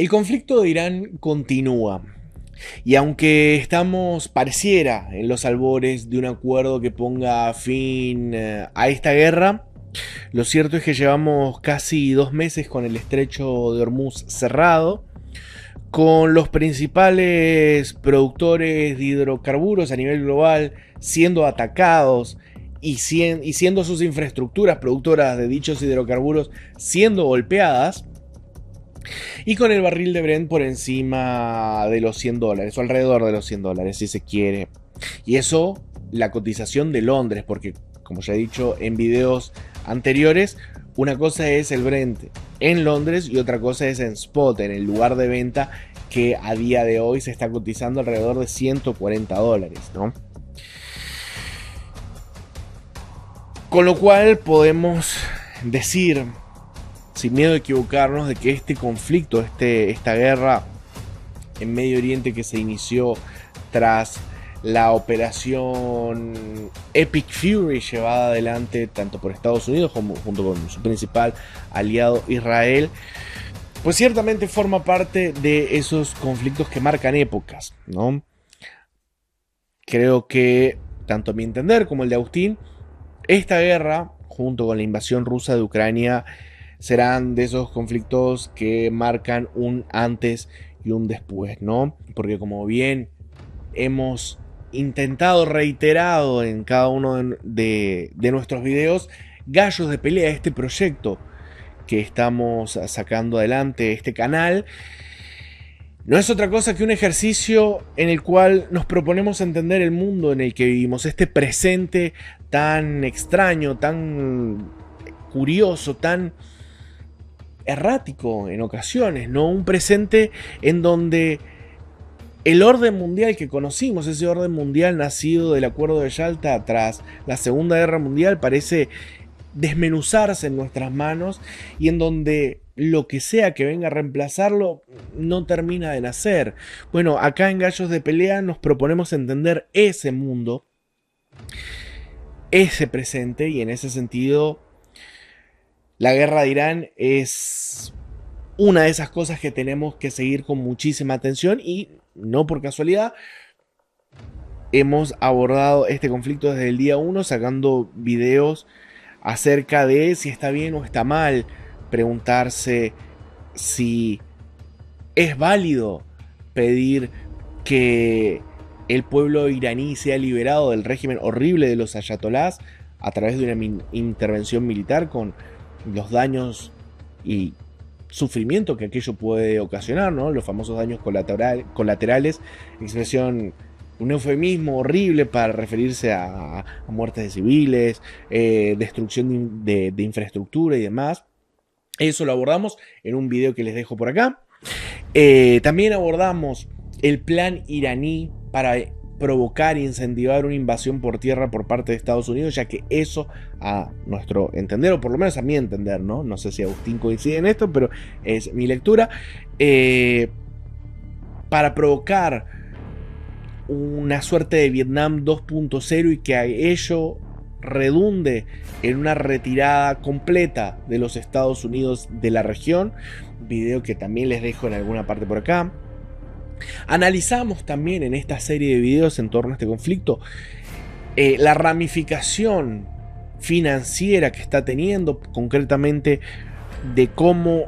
El conflicto de Irán continúa. Y aunque estamos, pareciera, en los albores de un acuerdo que ponga fin a esta guerra, lo cierto es que llevamos casi 2 meses con el estrecho de Hormuz cerrado, con los principales productores de hidrocarburos a nivel global siendo atacados y siendo sus infraestructuras productoras de dichos hidrocarburos siendo golpeadas, y con el barril de Brent por encima de los $100, o alrededor de los $100 si se quiere. Y eso, la cotización de Londres, porque como ya he dicho en videos anteriores, una cosa es el Brent en Londres y otra cosa es en spot, en el lugar de venta, que a día de hoy se está cotizando alrededor de $140, ¿no? Con lo cual podemos decir, sin miedo a equivocarnos, de que este conflicto, esta guerra en Medio Oriente que se inició tras la operación Epic Fury llevada adelante tanto por Estados Unidos como junto con su principal aliado Israel, pues ciertamente forma parte de esos conflictos que marcan épocas, ¿no? Creo que, tanto a mi entender como el de Agustín, esta guerra, junto con la invasión rusa de Ucrania, serán de esos conflictos que marcan un antes y un después, ¿no? Porque como bien hemos intentado, reiterado en cada uno de nuestros videos, gallos de pelea, este proyecto que estamos sacando adelante, este canal, no es otra cosa que un ejercicio en el cual nos proponemos entender el mundo en el que vivimos, este presente tan extraño, tan curioso, tan errático en ocasiones, ¿no? Un presente en donde el orden mundial que conocimos, ese orden mundial nacido del Acuerdo de Yalta tras la Segunda Guerra Mundial, parece desmenuzarse en nuestras manos y en donde lo que sea que venga a reemplazarlo no termina de nacer. Bueno, acá en Gallos de Pelea nos proponemos entender ese mundo, ese presente, y en ese sentido la guerra de Irán es una de esas cosas que tenemos que seguir con muchísima atención, y no por casualidad hemos abordado este conflicto desde el día 1 sacando videos acerca de si está bien o está mal preguntarse si es válido pedir que el pueblo iraní sea liberado del régimen horrible de los ayatolás a través de una intervención militar, con los daños y sufrimiento que aquello puede ocasionar, ¿no? Los famosos daños colaterales, expresión, un eufemismo horrible para referirse a muertes de civiles, destrucción de infraestructura y demás. Eso lo abordamos en un video que les dejo por acá. También abordamos el plan iraní para provocar e incentivar una invasión por tierra por parte de Estados Unidos, ya que eso, a nuestro entender, o por lo menos a mi entender, no sé si Agustín coincide en esto, pero es mi lectura, para provocar una suerte de Vietnam 2.0 y que a ello redunde en una retirada completa de los Estados Unidos de la región, video que también les dejo en alguna parte por acá. Analizamos también en esta serie de videos en torno a este conflicto la ramificación financiera que está teniendo, concretamente de cómo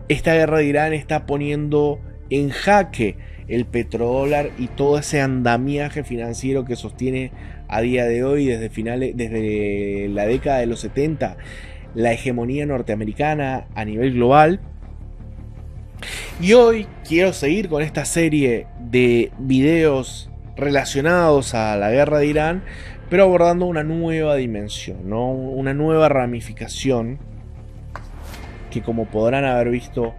esta guerra de Irán está poniendo en jaque el petrodólar y todo ese andamiaje financiero que sostiene a día de hoy, desde la década de los 70, la hegemonía norteamericana a nivel global. Y hoy quiero seguir con esta serie de videos relacionados a la guerra de Irán, pero abordando una nueva dimensión, ¿no? Una nueva ramificación que, como podrán haber visto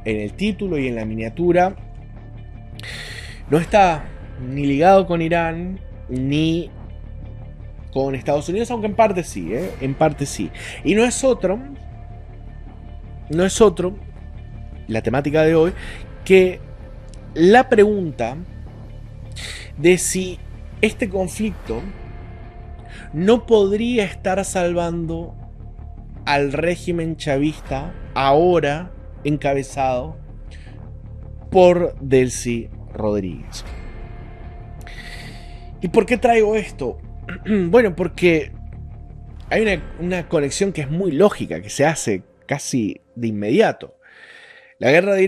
en el título y en la miniatura, no está ni ligado con Irán ni con Estados Unidos, aunque en parte sí, en parte sí. Y no es otro la temática de hoy que la pregunta de si este conflicto no podría estar salvando al régimen chavista ahora encabezado por Delcy Rodríguez. ¿Y por qué traigo esto? Bueno, porque hay una conexión que es muy lógica, que se hace casi de inmediato. La guerra de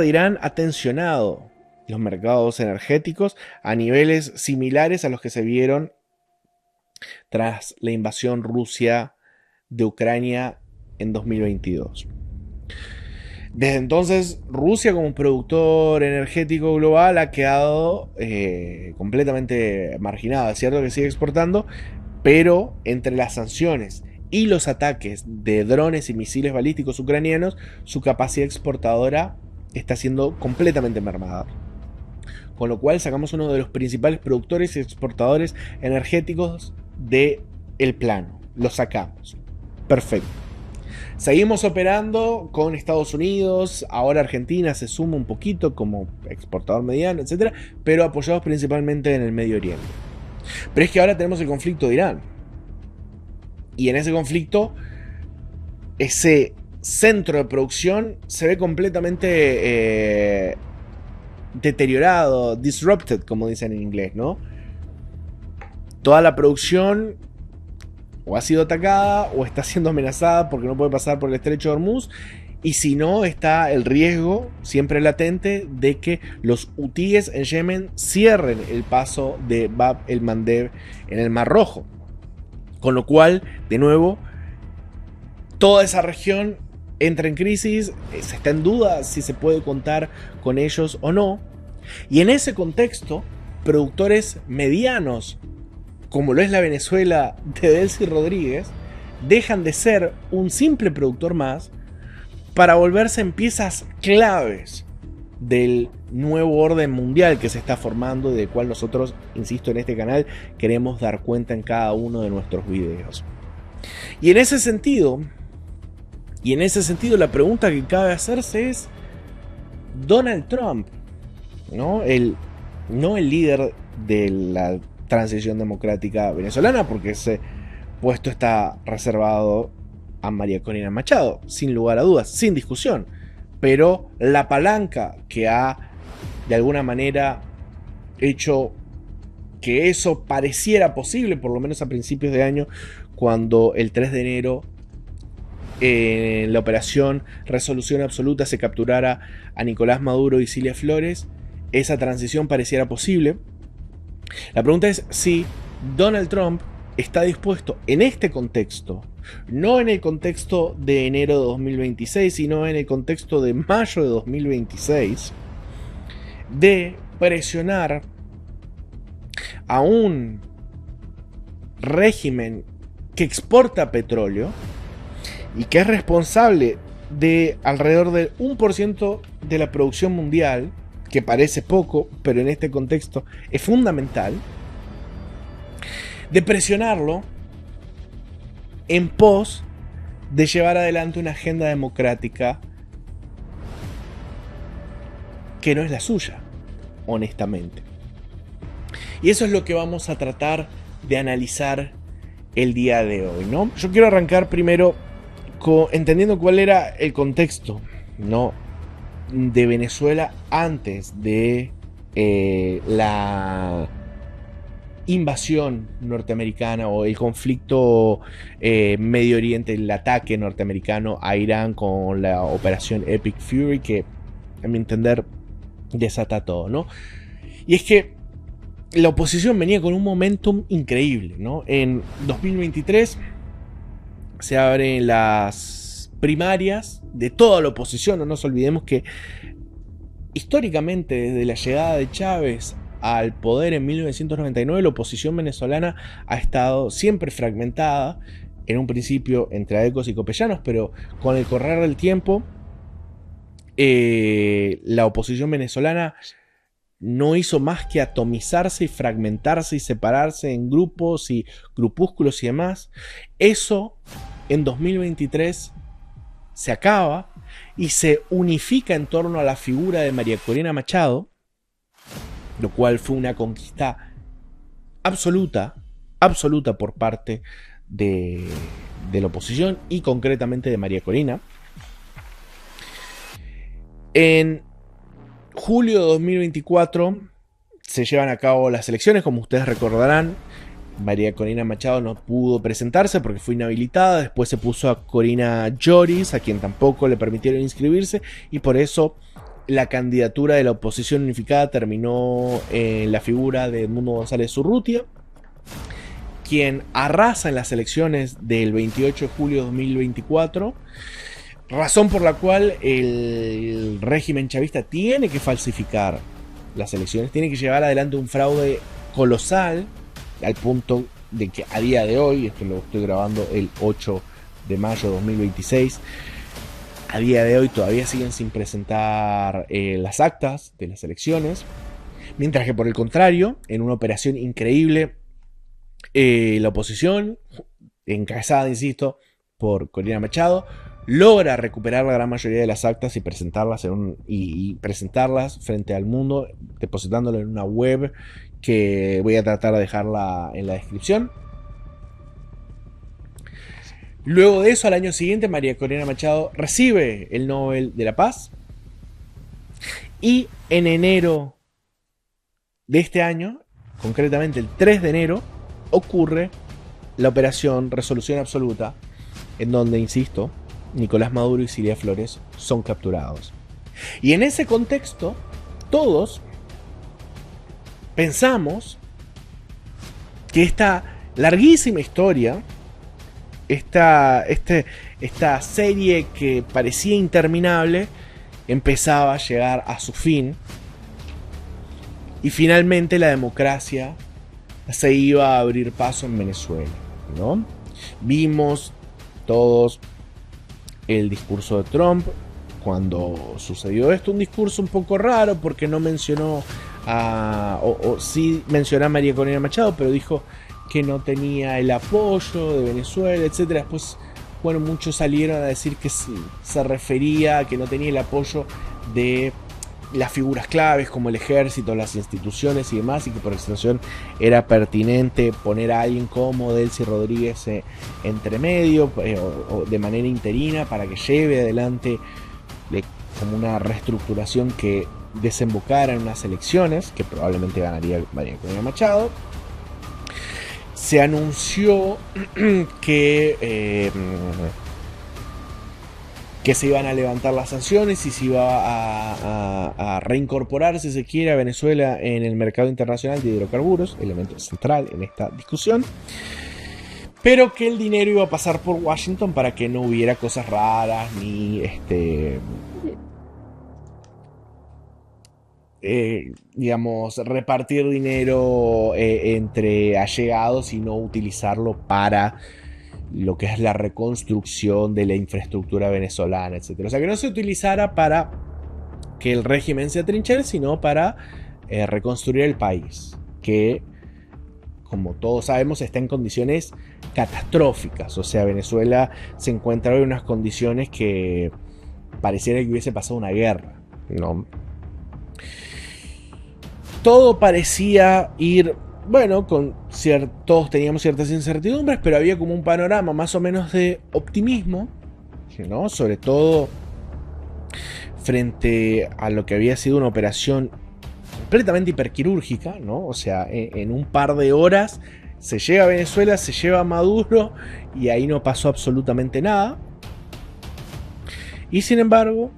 Irán ha tensionado los mercados energéticos a niveles similares a los que se vieron tras la invasión Rusia de Ucrania en 2022. Desde entonces, Rusia como productor energético global ha quedado completamente marginada. Es cierto que sigue exportando, pero entre las sanciones y los ataques de drones y misiles balísticos ucranianos, su capacidad exportadora está siendo completamente mermada. Con lo cual sacamos uno de los principales productores y exportadores energéticos del plano. Lo sacamos. Perfecto. Seguimos operando con Estados Unidos, ahora Argentina se suma un poquito como exportador mediano, etc., pero apoyados principalmente en el Medio Oriente. Pero es que ahora tenemos el conflicto de Irán. Y en ese conflicto, ese centro de producción se ve completamente deteriorado, disrupted, como dicen en inglés, ¿no? Toda la producción o ha sido atacada o está siendo amenazada porque no puede pasar por el estrecho de Hormuz, y si no, está el riesgo siempre latente de que los hutíes en Yemen cierren el paso de Bab el Mandeb en el Mar Rojo, con lo cual, de nuevo, toda esa región entra en crisis, se está en duda si se puede contar con ellos o no, y en ese contexto, productores medianos como lo es la Venezuela de Delcy Rodríguez, dejan de ser un simple productor más para volverse en piezas claves del nuevo orden mundial que se está formando y del cual nosotros, insisto, en este canal queremos dar cuenta en cada uno de nuestros videos. Y en ese sentido, la pregunta que cabe hacerse es: Donald Trump, no el líder de la transición democrática venezolana, porque ese puesto está reservado a María Corina Machado, sin lugar a dudas, sin discusión, pero la palanca que ha de alguna manera hecho que eso pareciera posible, por lo menos a principios de año, cuando el 3 de enero en la operación Resolución Absoluta se capturara a Nicolás Maduro y Cilia Flores, esa transición pareciera posible. La pregunta es si Donald Trump está dispuesto en este contexto, no en el contexto de enero de 2026, sino en el contexto de mayo de 2026, de presionar a un régimen que exporta petróleo y que es responsable de alrededor del 1% de la producción mundial, que parece poco, pero en este contexto es fundamental, de presionarlo en pos de llevar adelante una agenda democrática que no es la suya, honestamente. Y eso es lo que vamos a tratar de analizar el día de hoy, ¿no? Yo quiero arrancar primero entendiendo cuál era el contexto, ¿no?, de Venezuela antes de la invasión norteamericana o el conflicto Medio Oriente, el ataque norteamericano a Irán con la operación Epic Fury, que a mi entender desata todo, ¿no? Y es que la oposición venía con un momentum increíble, ¿no? En 2023 se abren las primarias de toda la oposición. No nos olvidemos que históricamente, desde la llegada de Chávez al poder en 1999, la oposición venezolana ha estado siempre fragmentada, en un principio entre adecos y copellanos, pero con el correr del tiempo la oposición venezolana no hizo más que atomizarse y fragmentarse y separarse en grupos y grupúsculos y demás. Eso en 2023 se acaba y se unifica en torno a la figura de María Corina Machado, lo cual fue una conquista absoluta por parte de la oposición y concretamente de María Corina. En julio de 2024 se llevan a cabo las elecciones, como ustedes recordarán. María Corina Machado no pudo presentarse porque fue inhabilitada. Después se puso a Corina Lloris, a quien tampoco le permitieron inscribirse, y por eso la candidatura de la oposición unificada terminó en la figura de Edmundo González Urrutia, quien arrasa en las elecciones del 28 de julio de 2024, razón por la cual el régimen chavista tiene que falsificar las elecciones, tiene que llevar adelante un fraude colosal, al punto de que a día de hoy, esto lo estoy grabando el 8 de mayo de 2026, a día de hoy todavía siguen sin presentar las actas de las elecciones, mientras que por el contrario, en una operación increíble, la oposición, encabezada, insisto, por Corina Machado, logra recuperar la gran mayoría de las actas y presentarlas, presentarlas frente al mundo, depositándolo en una web que voy a tratar de dejarla en la descripción. Luego de eso, al año siguiente, María Corina Machado recibe el Nobel de la Paz, y en enero de este año, concretamente el 3 de enero, ocurre la operación Resolución Absoluta, en donde, insisto, Nicolás Maduro y Cilia Flores son capturados. Y en ese contexto, todos pensamos que esta larguísima historia, esta serie que parecía interminable, empezaba a llegar a su fin, y finalmente la democracia se iba a abrir paso en Venezuela, ¿no? Vimos todos el discurso de Trump cuando sucedió esto, un discurso un poco raro porque no mencionó sí mencionó a María Corina Machado, pero dijo que no tenía el apoyo de Venezuela, etcétera. Después, bueno, muchos salieron a decir que se refería a que no tenía el apoyo de las figuras claves como el ejército, las instituciones y demás, y que por extensión era pertinente poner a alguien como Delcy Rodríguez entre medio o de manera interina para que lleve adelante como una reestructuración que desembocara en unas elecciones que probablemente ganaría María Corina Machado. Se anunció que se iban a levantar las sanciones y se iba a reincorporar, si se quiere, a Venezuela en el mercado internacional de hidrocarburos, elemento central en esta discusión, pero que el dinero iba a pasar por Washington para que no hubiera cosas raras ni digamos, repartir dinero entre allegados y no utilizarlo para lo que es la reconstrucción de la infraestructura venezolana, etc. O sea, que no se utilizara para que el régimen se atrinchera, sino para reconstruir el país, que, como todos sabemos, está en condiciones catastróficas. O sea, Venezuela se encuentra hoy en unas condiciones que pareciera que hubiese pasado una guerra, ¿no? Todo parecía ir, bueno, todos teníamos ciertas incertidumbres, pero había como un panorama más o menos de optimismo, ¿no? Sobre todo frente a lo que había sido una operación completamente hiperquirúrgica, ¿no? O sea, en un par de horas se llega a Venezuela, se lleva a Maduro y ahí no pasó absolutamente nada. Y sin embargo,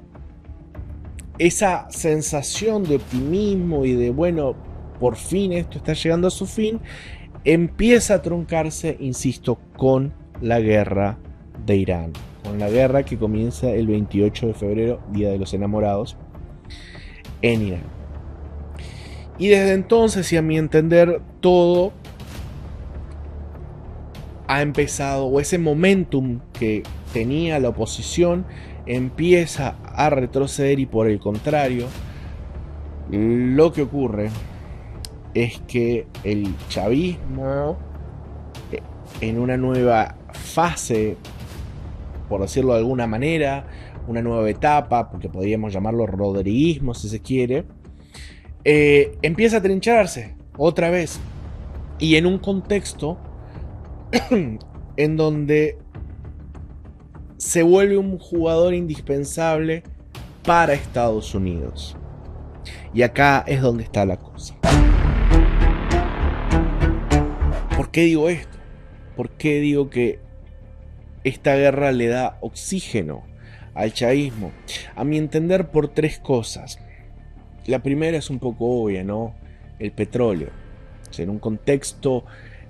esa sensación de optimismo y de, bueno, por fin esto está llegando a su fin, empieza a truncarse, insisto, con la guerra de Irán. Con la guerra que comienza el 28 de febrero, Día de los Enamorados, en Irán. Y desde entonces, y a mi entender, todo ha empezado, o ese momentum que tenía la oposición empieza a retroceder, y por el contrario, lo que ocurre es que el chavismo, en una nueva fase, por decirlo de alguna manera, una nueva etapa, porque podríamos llamarlo rodriguismo si se quiere, empieza a trincharse otra vez, y en un contexto en donde se vuelve un jugador indispensable para Estados Unidos. Y acá es donde está la cosa. ¿Por qué digo esto? ¿Por qué digo que esta guerra le da oxígeno al chavismo? A mi entender, por tres cosas. La primera es un poco obvia, ¿no? El petróleo. O sea, en un contexto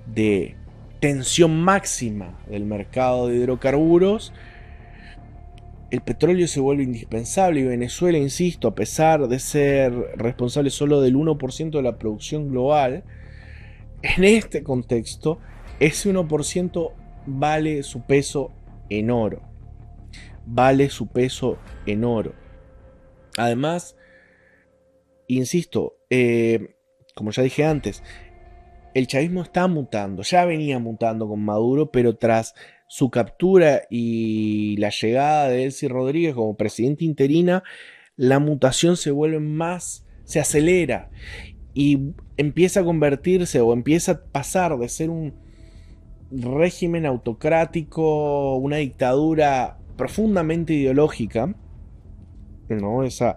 de tensión máxima del mercado de hidrocarburos, el petróleo se vuelve indispensable y Venezuela, insisto, a pesar de ser responsable solo del 1% de la producción global, en este contexto, ese 1% vale su peso en oro. Vale su peso en oro. Además, insisto, como ya dije antes, el chavismo está mutando, ya venía mutando con Maduro, pero tras su captura y la llegada de Delcy Rodríguez como presidente interina, la mutación se vuelve más, se acelera y empieza a convertirse o empieza a pasar de ser un régimen autocrático, una dictadura profundamente ideológica, ¿no? Esa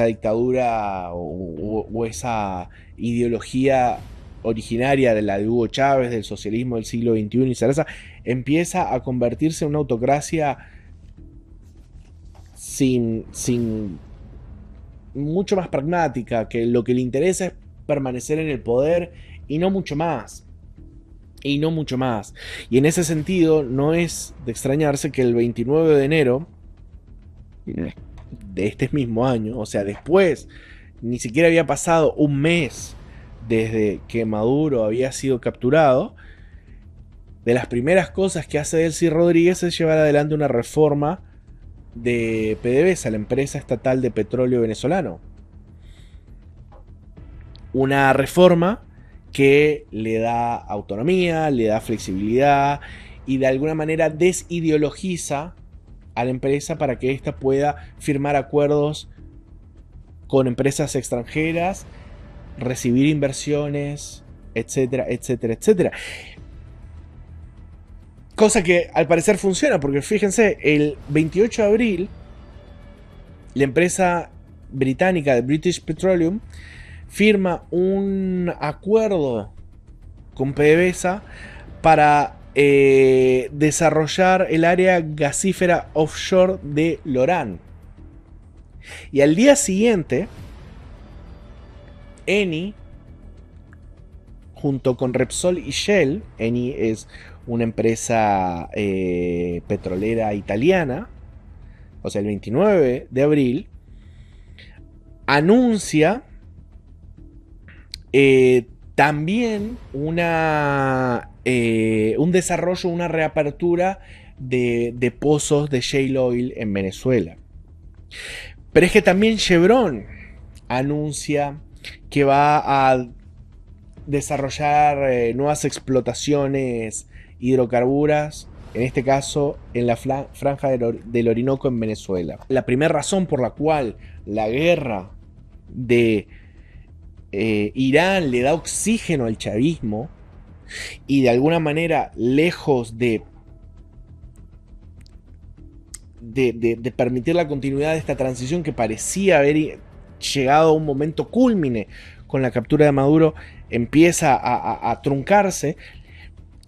dictadura o esa ideología originaria de la de Hugo Chávez, del socialismo del siglo XXI y Sarasa, empieza a convertirse en una autocracia sin mucho más pragmática, que lo que le interesa es permanecer en el poder y no mucho más. Y no mucho más. Y en ese sentido, no es de extrañarse que el 29 de enero de este mismo año, o sea, después, ni siquiera había pasado un mes desde que Maduro había sido capturado, de las primeras cosas que hace Delcy Rodríguez es llevar adelante una reforma de PDVSA, la empresa estatal de petróleo venezolano. Una reforma que le da autonomía, le da flexibilidad y de alguna manera desideologiza a la empresa para que ésta pueda firmar acuerdos con empresas extranjeras, recibir inversiones, etcétera, etcétera, etcétera. Cosa que al parecer funciona, porque fíjense, el 28 de abril, la empresa británica de British Petroleum firma un acuerdo con PDVSA para desarrollar el área gasífera offshore de Lorán. Y al día siguiente, Eni, junto con Repsol y Shell, Eni es una empresa petrolera italiana, o sea, el 29 de abril, anuncia también un desarrollo, una reapertura de pozos de shale oil en Venezuela. Pero es que también Chevron anuncia que va a desarrollar nuevas explotaciones hidrocarburas, en este caso en la franja del Orinoco en Venezuela. La primera razón por la cual la guerra de Irán le da oxígeno al chavismo y de alguna manera, lejos de permitir la continuidad de esta transición que parecía haber llegado a un momento cúlmine con la captura de Maduro, empieza a truncarse.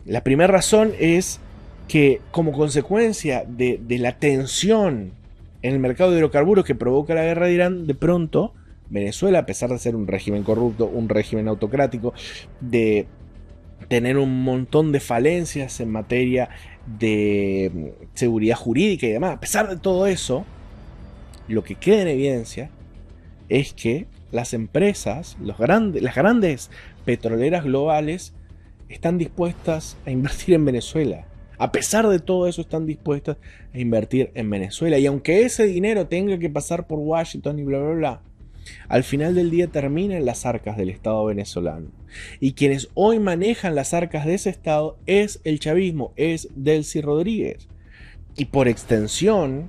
La primera razón es que, como consecuencia de la tensión en el mercado de hidrocarburos que provoca la guerra de Irán, de pronto Venezuela, a pesar de ser un régimen corrupto, un régimen autocrático, de tener un montón de falencias en materia de seguridad jurídica y demás, a pesar de todo eso, lo que queda en evidencia es que las empresas, las grandes petroleras globales, están dispuestas a invertir en Venezuela. A pesar de todo eso, están dispuestas a invertir en Venezuela. Y aunque ese dinero tenga que pasar por Washington y bla, bla, bla, al final del día termina en las arcas del Estado venezolano. Y quienes hoy manejan las arcas de ese Estado es el chavismo, es Delcy Rodríguez. Y por extensión,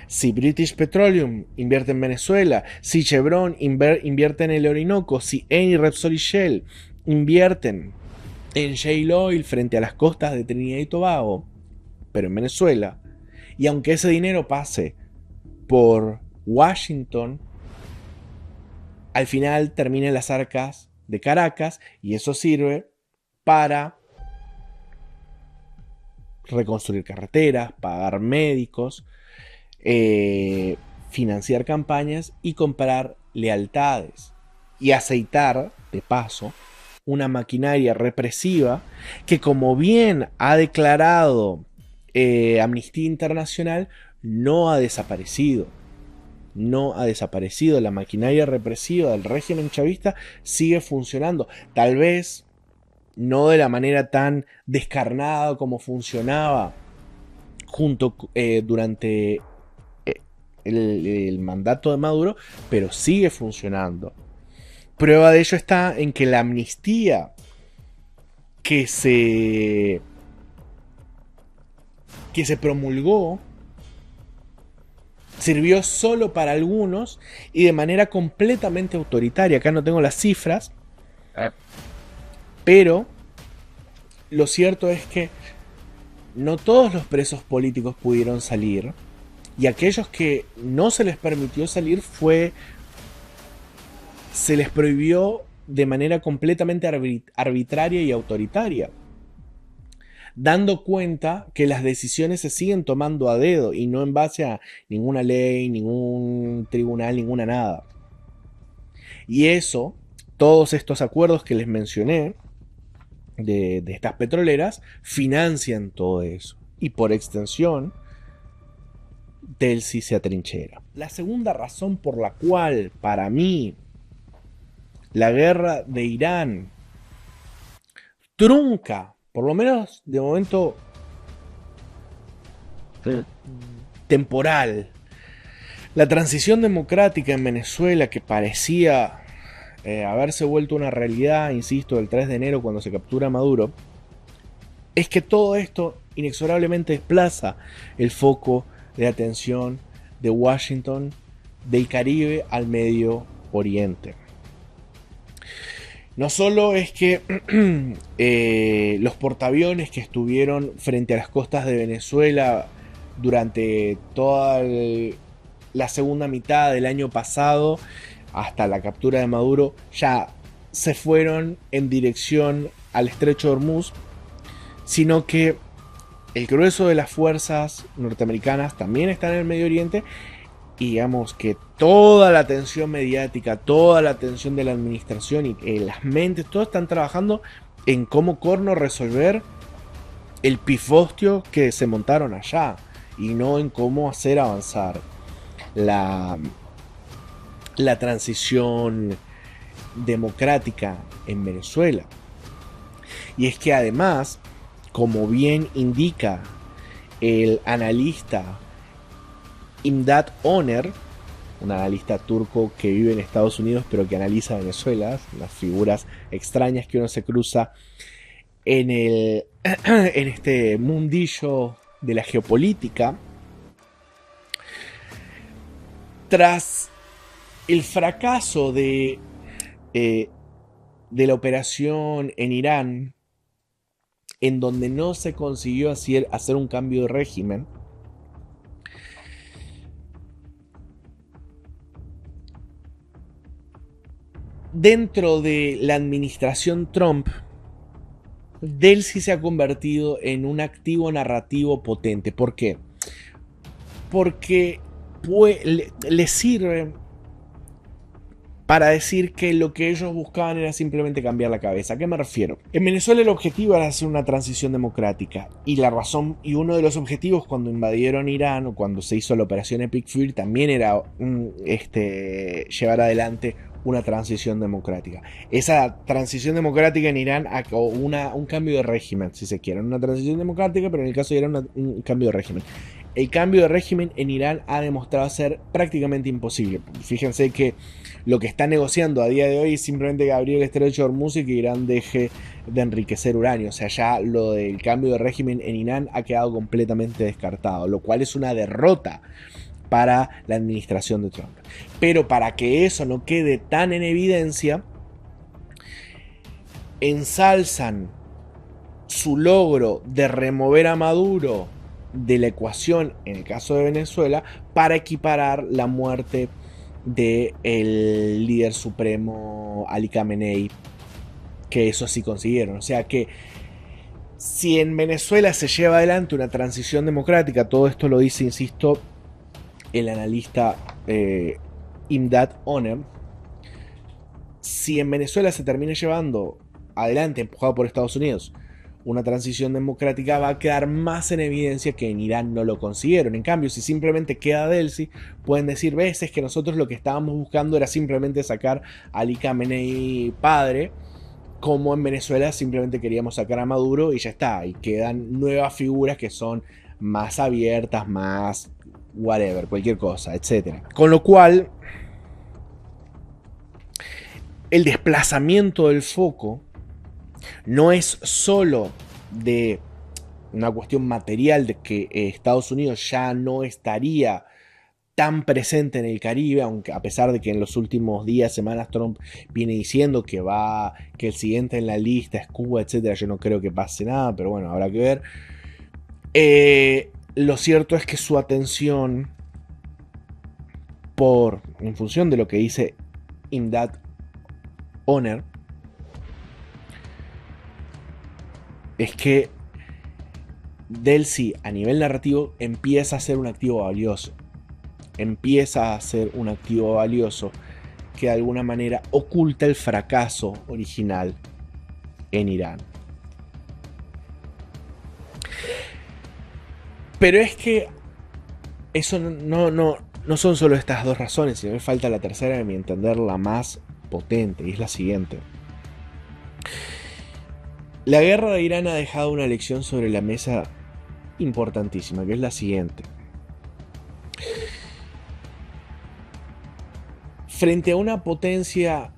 si British Petroleum invierte en Venezuela, si Chevron invierte en el Orinoco, si Eni, Repsol y Shell invierten en shale oil frente a las costas de Trinidad y Tobago, pero en Venezuela, y aunque ese dinero pase por Washington, al final termina en las arcas de Caracas, y eso sirve para reconstruir carreteras, pagar médicos, financiar campañas y comprar lealtades y aceitar, de paso, una maquinaria represiva que, como bien ha declarado Amnistía Internacional, no ha desaparecido. No ha desaparecido. La maquinaria represiva del régimen chavista sigue funcionando. Tal vez no de la manera tan descarnada como funcionaba durante el mandato de Maduro, pero sigue funcionando. Prueba de ello está en que la amnistía que se promulgó sirvió solo para algunos y de manera completamente autoritaria. Acá no tengo las cifras, pero lo cierto es que no todos los presos políticos pudieron salir, y aquellos que no se les permitió salir se les prohibió de manera completamente arbitraria y autoritaria, dando cuenta que las decisiones se siguen tomando a dedo y no en base a ninguna ley, ningún tribunal, ninguna nada. Y eso, todos estos acuerdos que les mencioné de estas petroleras, financian todo eso. Y por extensión, Delcy se atrinchera. La segunda razón por la cual, para mí, la guerra de Irán trunca, por lo menos de momento temporal, la transición democrática en Venezuela, que parecía haberse vuelto una realidad, insisto, el 3 de enero cuando se captura Maduro, es que todo esto inexorablemente desplaza el foco de atención de Washington del Caribe al Medio Oriente. No solo es que los portaaviones que estuvieron frente a las costas de Venezuela durante toda la segunda mitad del año pasado hasta la captura de Maduro ya se fueron en dirección al Estrecho de Hormuz, sino que el grueso de las fuerzas norteamericanas también está en el Medio Oriente, y digamos que toda la atención mediática, toda la atención de la administración y las mentes, todos están trabajando en cómo corno resolver el pifostio que se montaron allá, y no en cómo hacer avanzar la transición democrática en Venezuela. Y es que además, como bien indica el analista Imdat Oner, un analista turco que vive en Estados Unidos pero que analiza Venezuela, las figuras extrañas que uno se cruza en este mundillo de la geopolítica, tras el fracaso de la operación en Irán, en donde no se consiguió hacer un cambio de régimen, dentro de la administración Trump, Delcy se ha convertido en un activo narrativo potente. ¿Por qué? Porque le sirve para decir que lo que ellos buscaban era simplemente cambiar la cabeza. ¿A qué me refiero? En Venezuela el objetivo era hacer una transición democrática, y la razón y uno de los objetivos cuando invadieron Irán o cuando se hizo la operación Epic Fury también era llevar adelante una transición democrática. Esa transición democrática en Irán, o un cambio de régimen, si se quiere, una transición democrática, pero en el caso de Irán un cambio de régimen. El cambio de régimen en Irán ha demostrado ser prácticamente imposible. Fíjense que lo que está negociando a día de hoy es simplemente abrir el Estrecho de Hormuz y que Irán deje de enriquecer uranio. O sea, ya lo del cambio de régimen en Irán ha quedado completamente descartado, lo cual es una derrota para la administración de Trump. Pero para que eso no quede tan en evidencia, ensalzan su logro de remover a Maduro de la ecuación en el caso de Venezuela para equiparar la muerte del líder supremo Ali Khamenei, que eso sí consiguieron. O sea que si en Venezuela se lleva adelante una transición democrática, todo esto lo dice, insisto, el analista Imdad Oner, si en Venezuela se termina llevando adelante, empujado por Estados Unidos, una transición democrática, va a quedar más en evidencia que en Irán no lo consiguieron. En cambio, si simplemente queda Delsi, pueden decir veces que nosotros lo que estábamos buscando era simplemente sacar a Ali Khamenei padre, como en Venezuela simplemente queríamos sacar a Maduro y ya está, y quedan nuevas figuras que son más abiertas, más whatever, cualquier cosa, etc. Con lo cual, el desplazamiento del foco no es solo de una cuestión material de que Estados Unidos ya no estaría tan presente en el Caribe, aunque a pesar de que en los últimos días, semanas, Trump viene diciendo que el siguiente en la lista es Cuba, etcétera. Yo no creo que pase nada, pero bueno, habrá que ver. Lo cierto es que su atención, en función de lo que dice Imdad Oner, es que Delsi a nivel narrativo empieza a ser un activo valioso. Empieza a ser un activo valioso que de alguna manera oculta el fracaso original en Irán. Pero es que eso no son solo estas dos razones, sino que falta la tercera, a mi entender, la más potente, y es la siguiente. La guerra de Irán ha dejado una lección sobre la mesa importantísima, que es la siguiente. Frente a la principal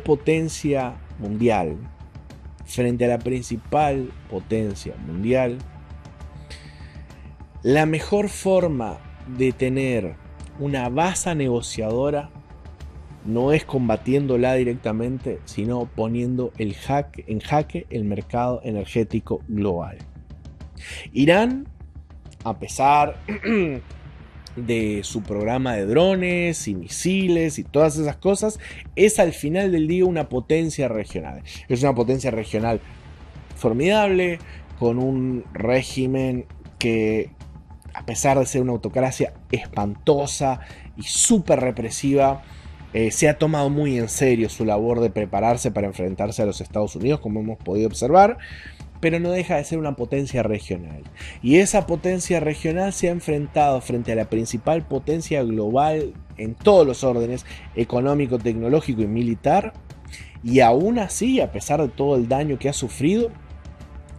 potencia mundial, la mejor forma de tener una base negociadora no es combatiéndola directamente, sino poniendo en jaque el mercado energético global. Irán, a pesar de su programa de drones y misiles y todas esas cosas, es al final del día una potencia regional. Es una potencia regional formidable, con un régimen que, a pesar de ser una autocracia espantosa y súper represiva, se ha tomado muy en serio su labor de prepararse para enfrentarse a los Estados Unidos, como hemos podido observar, pero no deja de ser una potencia regional. Y esa potencia regional se ha enfrentado frente a la principal potencia global en todos los órdenes, económico, tecnológico y militar, y aún así, a pesar de todo el daño que ha sufrido,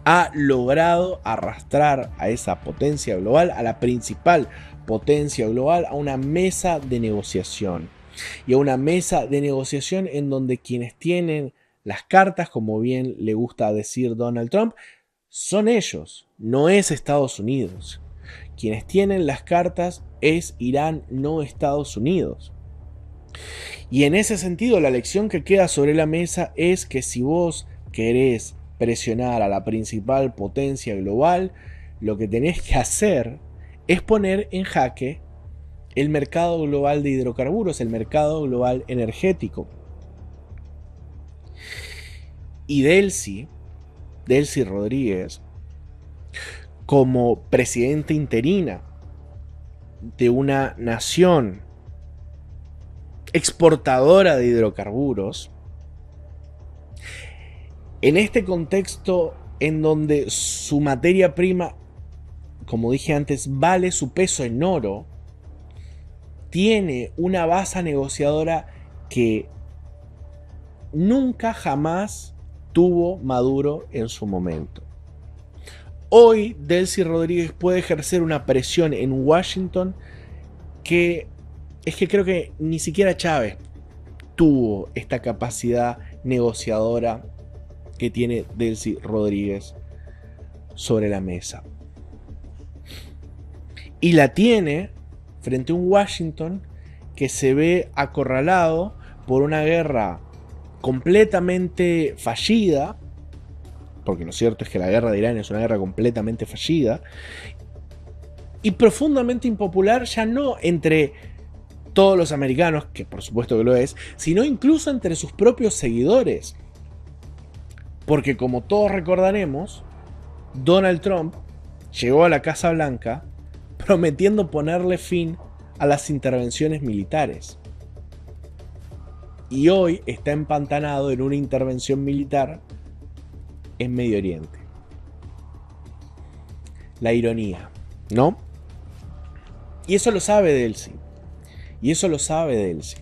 ha logrado arrastrar a esa potencia global, a la principal potencia global, a una mesa de negociación. Y a una mesa de negociación en donde quienes tienen las cartas, como bien le gusta decir Donald Trump, son ellos, no es Estados Unidos. Quienes tienen las cartas es Irán, no Estados Unidos. Y en ese sentido, la lección que queda sobre la mesa es que si vos querés presionar a la principal potencia global, lo que tenés que hacer es poner en jaque el mercado global de hidrocarburos, el mercado global energético. Y Delsi Rodríguez, como presidenta interina de una nación exportadora de hidrocarburos, en este contexto en donde su materia prima, como dije antes, vale su peso en oro, tiene una base negociadora que nunca jamás tuvo Maduro en su momento. Hoy Delsi Rodríguez puede ejercer una presión en Washington que es que creo que ni siquiera Chávez tuvo esta capacidad negociadora que tiene Delsi Rodríguez sobre la mesa. Y la tiene frente a un Washington que se ve acorralado por una guerra completamente fallida, porque lo cierto es que la guerra de Irán es una guerra completamente fallida, y profundamente impopular ya no entre todos los americanos, que por supuesto que lo es, sino incluso entre sus propios seguidores. Porque como todos recordaremos, Donald Trump llegó a la Casa Blanca prometiendo ponerle fin a las intervenciones militares. Y hoy está empantanado en una intervención militar en Medio Oriente. La ironía, ¿no? Y eso lo sabe Delcy. Y eso lo sabe Delcy.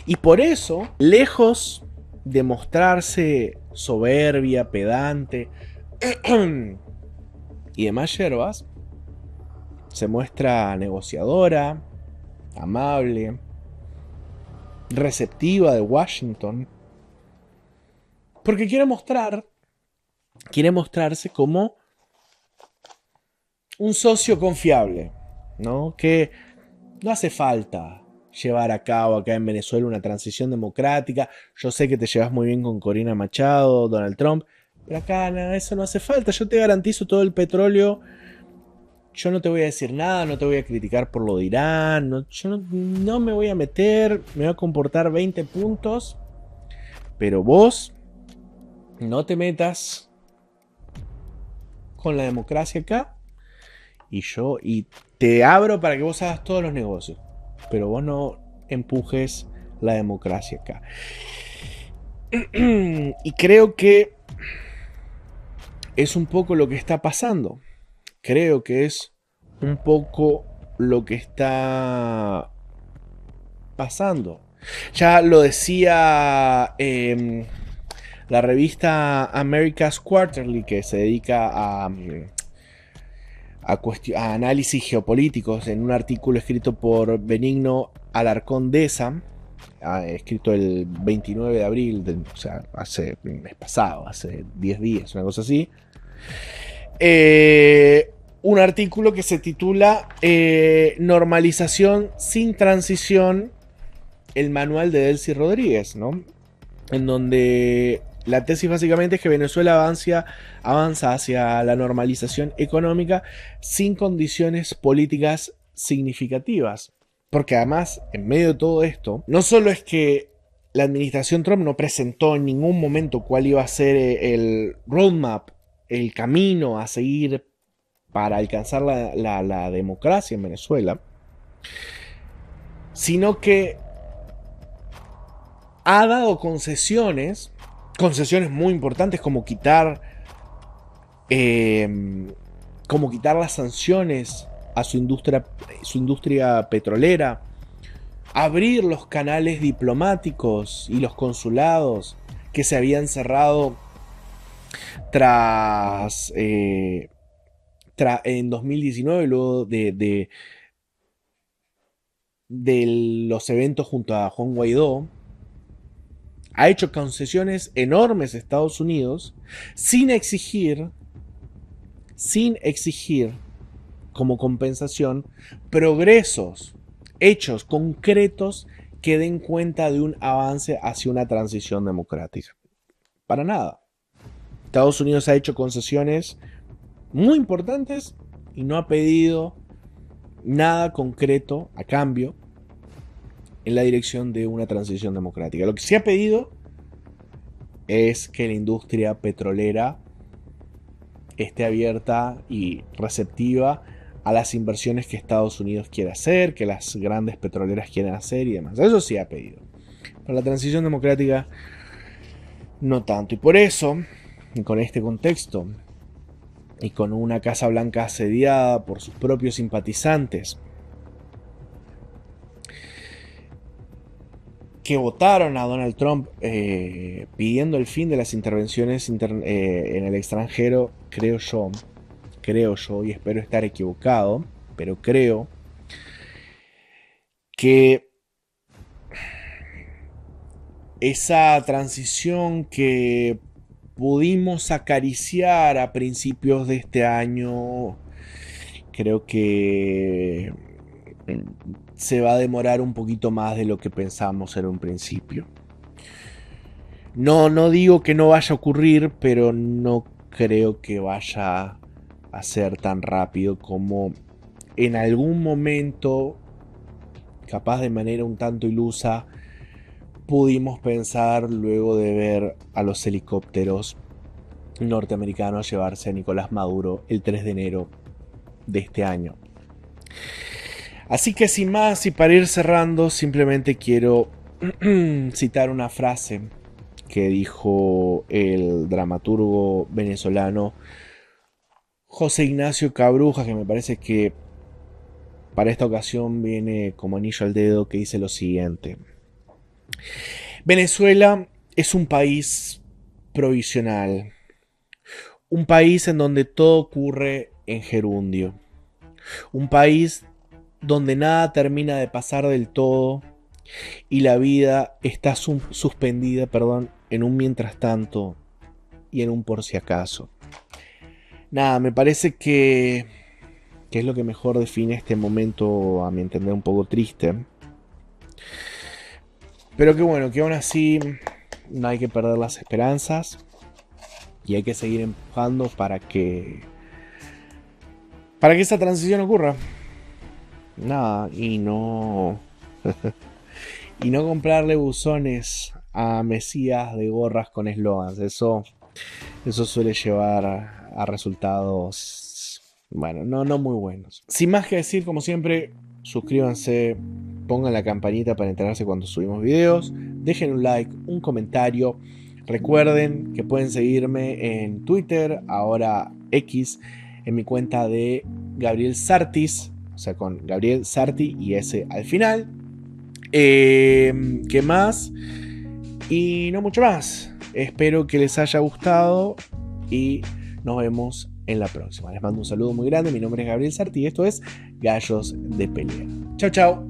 Y por eso, lejos de mostrarse soberbia, pedante y demás yerbas, se muestra negociadora, amable, receptiva de Washington, porque quiere mostrarse como un socio confiable, ¿no? Que no hace falta llevar a cabo acá en Venezuela una transición democrática. Yo sé que te llevas muy bien con Corina Machado, Donald Trump, pero acá nada, eso no hace falta. Yo te garantizo todo el petróleo. Yo no te voy a decir nada, no te voy a criticar por lo de Irán, yo no me voy a meter, me voy a comportar 20 puntos, pero vos no te metas con la democracia acá y te abro para que vos hagas todos los negocios, pero vos no empujes la democracia acá. Y creo que es un poco lo que está pasando. Creo que es un poco lo que está pasando. Ya lo decía la revista America's Quarterly, que se dedica a análisis geopolíticos, en un artículo escrito por Benigno Alarcón Deza, escrito el 29 de abril, o sea, hace el mes pasado, hace 10 días, una cosa así. Un artículo que se titula Normalización sin transición, el manual de Delcy Rodríguez, ¿no? En donde la tesis básicamente es que Venezuela avanza hacia la normalización económica sin condiciones políticas significativas. Porque además, en medio de todo esto, no solo es que la administración Trump no presentó en ningún momento cuál iba a ser el roadmap, el camino a seguir para alcanzar la democracia en Venezuela, sino que ha dado concesiones muy importantes, como quitar las sanciones a su industria petrolera, abrir los canales diplomáticos y los consulados que se habían cerrado en 2019, luego de los eventos junto a Juan Guaidó. Ha hecho concesiones enormes a Estados Unidos sin exigir como compensación progresos, hechos concretos que den cuenta de un avance hacia una transición democrática. Para nada. Estados Unidos ha hecho concesiones muy importantes y no ha pedido nada concreto a cambio en la dirección de una transición democrática. Lo que sí ha pedido es que la industria petrolera esté abierta y receptiva a las inversiones que Estados Unidos quiere hacer, que las grandes petroleras quieren hacer y demás. Eso sí ha pedido. Pero la transición democrática no tanto. Y por eso, y con este contexto, y con una Casa Blanca asediada por sus propios simpatizantes, que votaron a Donald Trump pidiendo el fin de las intervenciones en el extranjero, creo yo, y espero estar equivocado, pero creo que esa transición que pudimos acariciar a principios de este año, creo que se va a demorar un poquito más de lo que pensamos en un principio. No digo que no vaya a ocurrir, pero no creo que vaya a ser tan rápido como en algún momento, capaz de manera un tanto ilusa, pudimos pensar luego de ver a los helicópteros norteamericanos llevarse a Nicolás Maduro el 3 de enero de este año. Así que sin más y para ir cerrando, simplemente quiero citar una frase que dijo el dramaturgo venezolano José Ignacio Cabruja, que me parece que para esta ocasión viene como anillo al dedo, que dice lo siguiente: Venezuela es un país provisional, un país en donde todo ocurre en gerundio, un país donde nada termina de pasar del todo y la vida está suspendida, en un mientras tanto y en un por si acaso. Nada, me parece que es lo que mejor define este momento, a mi entender, un poco triste. Pero que bueno, que aún así no hay que perder las esperanzas y hay que seguir empujando para que esa transición ocurra. Nada, y no y no comprarle buzones a mesías de gorras con eslogans. Eso suele llevar a resultados, bueno, no muy buenos. Sin más que decir, como siempre, suscríbanse, pongan la campanita para enterarse cuando subimos videos, dejen un like, un comentario. Recuerden que pueden seguirme en Twitter, ahora X, en mi cuenta de Gabriel Sartis, o sea, con Gabriel Sarti y S al final. ¿Qué más? Y no mucho más. Espero que les haya gustado y nos vemos en la próxima. Les mando un saludo muy grande. Mi nombre es Gabriel Sarti y esto es Gallos de Pelea. Chau, chau.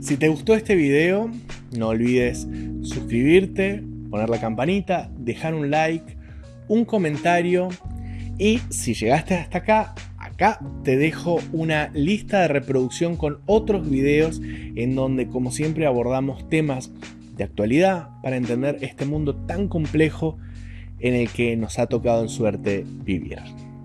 Si te gustó este video, no olvides suscribirte, poner la campanita, dejar un like, un comentario y si llegaste hasta acá te dejo una lista de reproducción con otros videos en donde, como siempre, abordamos temas de actualidad para entender este mundo tan complejo en el que nos ha tocado en suerte vivir.